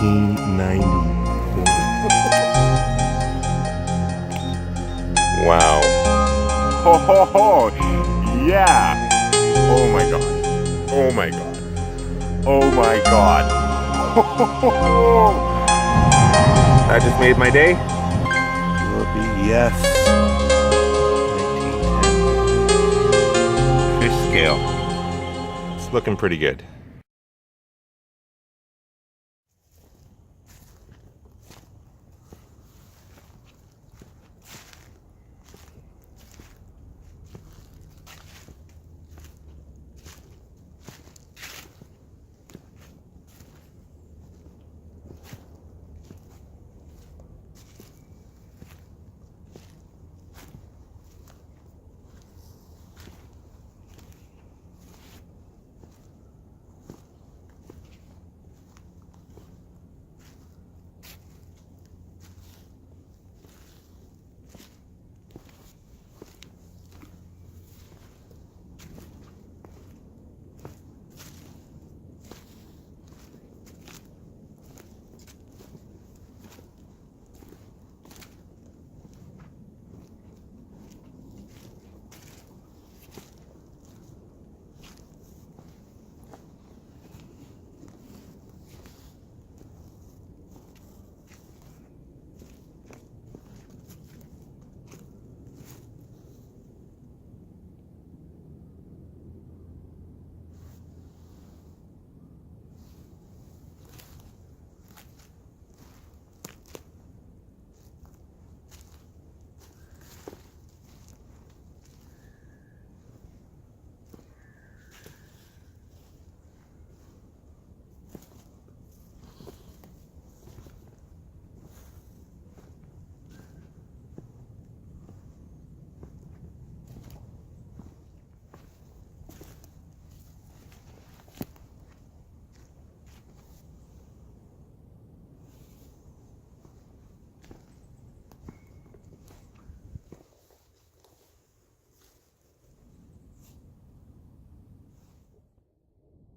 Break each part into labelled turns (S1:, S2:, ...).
S1: 1994.
S2: Wow. Ho ho ho! Yeah! Oh my god. Oh my god. Oh my god. Ho ho ho ho! That just made my day.
S1: Will it be? Yes. 1910.
S2: Fish scale. It's looking pretty good.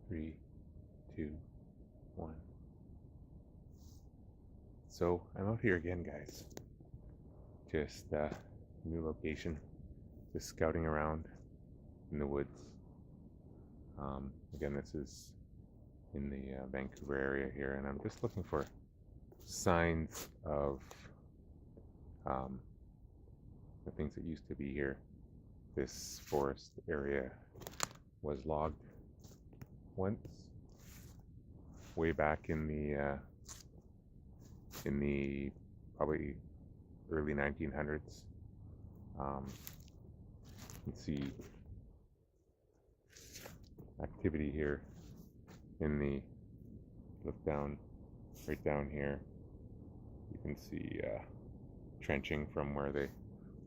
S2: Three, two, one. So I'm out here again, guys. Just new location. Just scouting around in the woods. Again, this is in the Vancouver area here, and I'm just looking for signs of the things that used to be here. This forest area was logged once, way back in the probably early 1900s. You can see activity here in the look down, right down here. You can see trenching from where they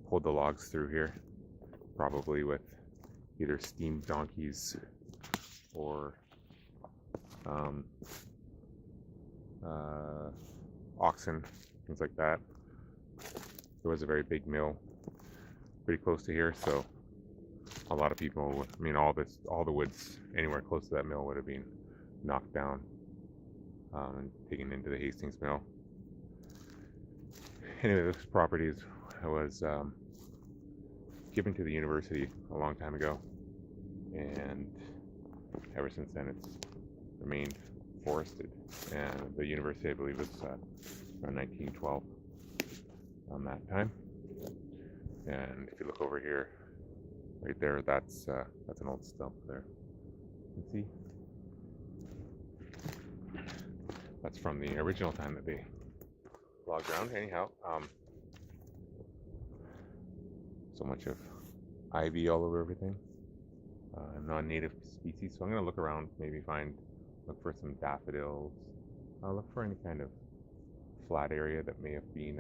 S2: pulled the logs through here, probably with either steam donkeys or oxen, things like that. There was a very big mill pretty close to here, so a lot of people, I mean, all the woods anywhere close to that mill would have been knocked down and taken into the Hastings mill. Anyway, this property was given to the university a long time ago, and ever since then it's remained forested. And the university, I believe, was around 1912 on that time. And if you look over here, right there, that's an old stump there. You can see that's from the original time that they logged around. Anyhow, so much of ivy all over everything, non-native species. So I'm going to look around, maybe look for some daffodils. I'll look for any kind of flat area that may have been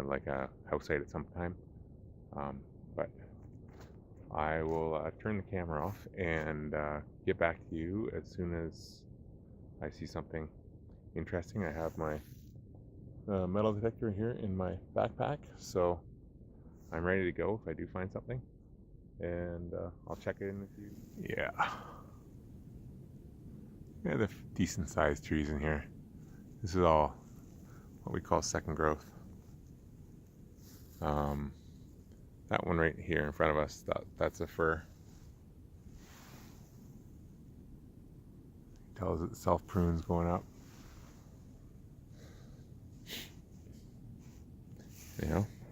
S2: like a house site at some time. But I will turn the camera off and get back to you as soon as I see something interesting. I have my metal detector here in my backpack, so I'm ready to go if I do find something. and I'll check it in with you. Yeah, the decent sized trees in here. This is all what we call second growth. That one right here in front of us, that's a fir. Tells it self prunes going up.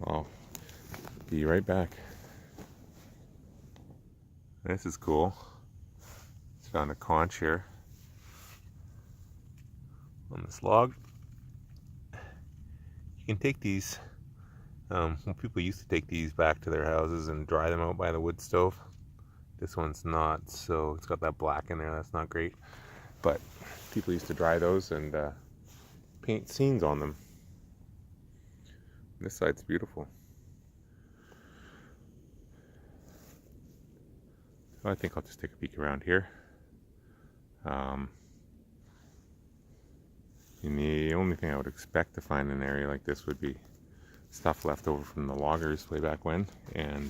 S2: I'll be right back. This is cool. Just found a conch here on this log. You can take these. Well, people used to take these back to their houses and dry them out by the wood stove. This one's not, so it's got that black in there. That's not great. But people used to dry those and paint scenes on them. This side's beautiful. So I think I'll just take a peek around here. And the only thing I would expect to find in an area like this would be stuff left over from the loggers way back when, and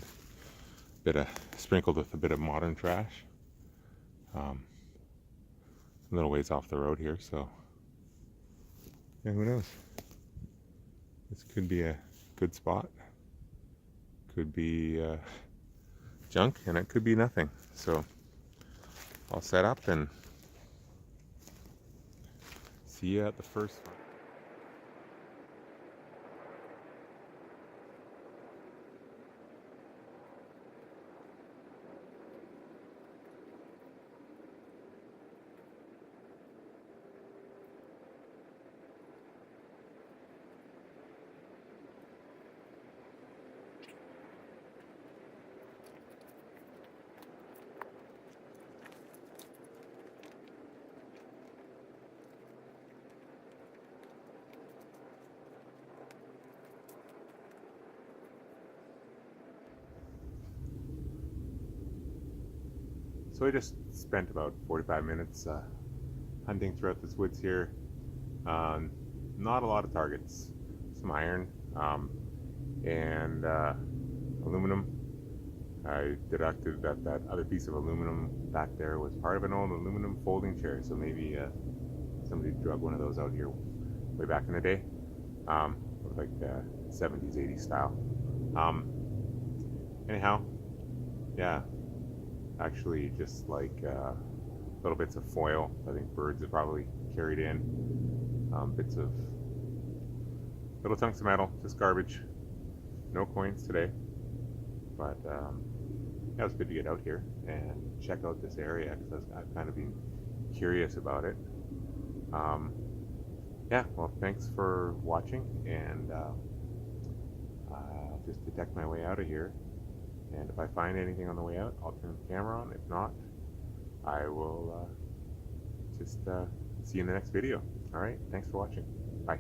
S2: sprinkled with a bit of modern trash. A little ways off the road here, so yeah, who knows? This could be a good spot. Could be junk, and it could be nothing. So I'll set up and see you at the first one. So I just spent about 45 minutes hunting throughout this woods here. Not a lot of targets. Some iron and aluminum. I deducted that that other piece of aluminum back there was part of an old aluminum folding chair. So maybe somebody drug one of those out here way back in the day. Like 70s, 80s style. Anyhow, yeah. Actually, just like little bits of foil. I think birds have probably carried in bits of little chunks of metal, just garbage. No coins today, but yeah, it was good to get out here and check out this area because I've kind of been curious about it. Yeah, well, thanks for watching, and I'll just detect my way out of here. And if I find anything on the way out, I'll turn the camera on. If not, I will just see you in the next video. All right, thanks for watching. Bye.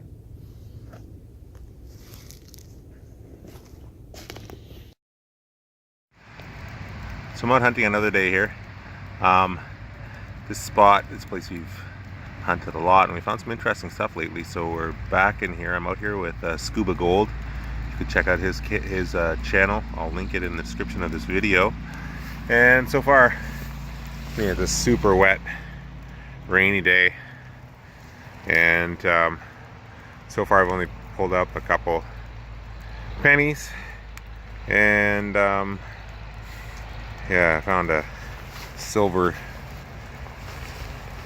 S2: So I'm out hunting another day here. This place we've hunted a lot, and we found some interesting stuff lately. So we're back in here. I'm out here with Scuba Gold. You can check out his channel. I'll link it in the description of this video. And so far, it's a super wet, rainy day. And so far I've only pulled up a couple pennies. And yeah, I found a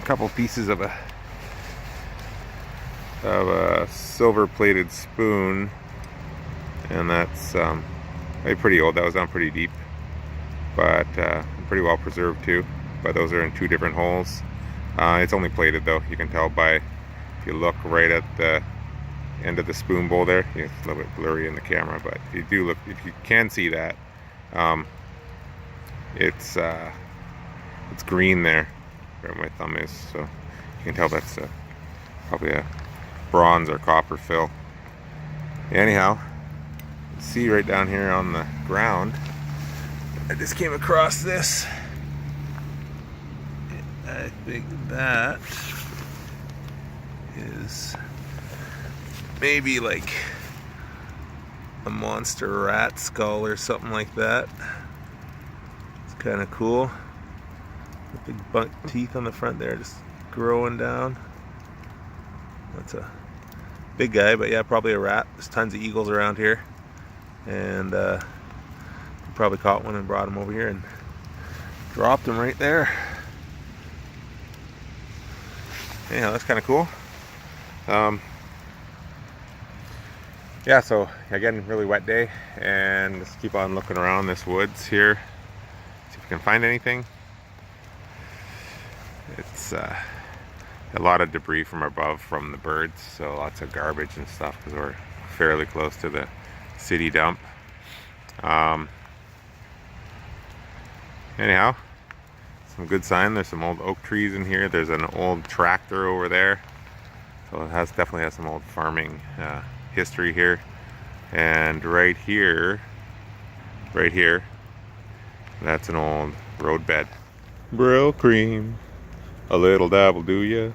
S2: couple pieces of a silver plated spoon. And that's pretty old. That was down pretty deep, but pretty well preserved too. But those are in two different holes. It's only plated though. You can tell by, if you look right at the end of the spoon bowl there. It's a little bit blurry in the camera, but if you do look, if you can see that, it's green there where my thumb is. So you can tell that's probably a bronze or copper fill. Anyhow. See right down here on the ground, I just came across this. I think that is maybe like a monster rat skull or something like that.
S1: Kind of cool. The big buck teeth on the front there, just growing down. That's a big guy, but yeah, probably a rat. There's tons of eagles around here, and probably caught one and brought him over here and dropped him right there. Anyhow, that's kind of cool. Yeah, so again, really wet day, and just keep on looking around this woods here, see if we can find anything. It's a lot of debris from above from the birds, so lots of garbage and stuff because we're fairly close to the city dump. Anyhow, some good sign. There's some old oak trees in here. There's an old tractor over there, so it definitely has some old farming history here. And right here, that's an old roadbed. Brill cream, a little dabble do ya?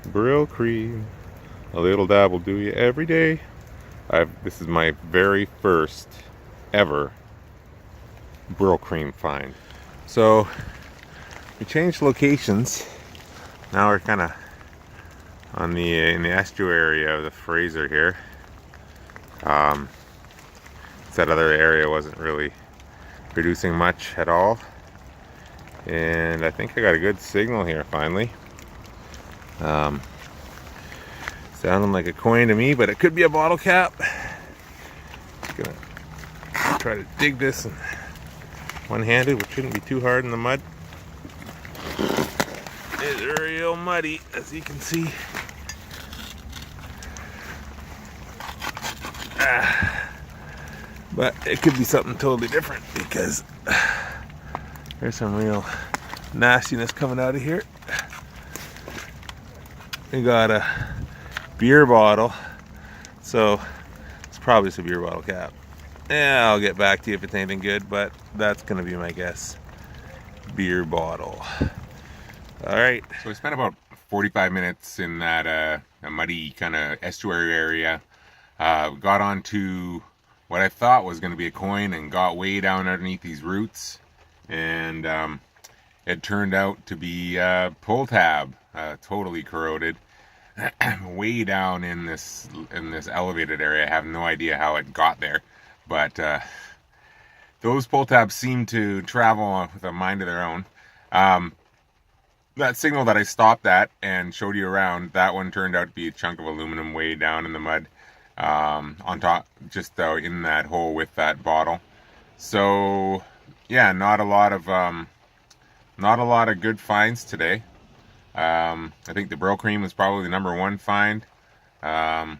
S1: Brill cream, a little dabble do ya? Every day. This is my very first ever Brill cream find. So we changed locations. Now we're kind of on in the estuary area of the Fraser here. That other area wasn't really producing much at all, and I think I got a good signal here finally. Sounding like a coin to me, but it could be a bottle cap. Just gonna try to dig this one-handed, which shouldn't be too hard in the mud. It's real muddy, as you can see. But it could be something totally different because there's some real nastiness coming out of here. We got a beer bottle, so it's probably just a beer bottle cap. Yeah, I'll get back to you if it's anything good, but that's gonna be my guess. Beer bottle. All right. So we spent about 45 minutes in that a muddy kind of estuary area. Got onto what I thought was going to be a coin and got way down underneath these roots, and it turned out to be pull tab, totally corroded, way down in this elevated area. I have no idea how it got there, but those pull tabs seem to travel with a mind of their own. That signal that I stopped at and showed you around, that one turned out to be a chunk of aluminum way down in the mud, on top, just in that hole with that bottle. So yeah, not a lot of good finds today. I think the Brill cream was probably the #1 find, and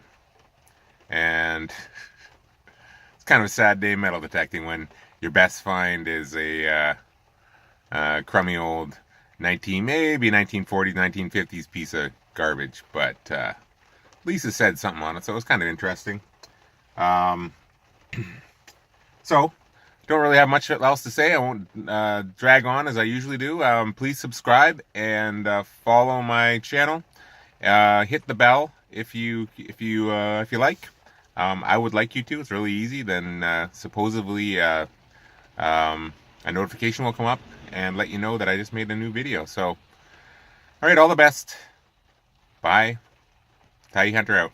S1: it's kind of a sad day metal detecting when your best find is a crummy old maybe 1940s, 1950s piece of garbage, but Lisa said something on it, so it was kind of interesting. So, don't really have much else to say. I won't drag on as I usually do. Please subscribe and follow my channel. Hit the bell if you like. I would like you to. It's really easy. Then supposedly a notification will come up and let you know that I just made a new video. So, all right, all the best. Bye. Tie Hunter out.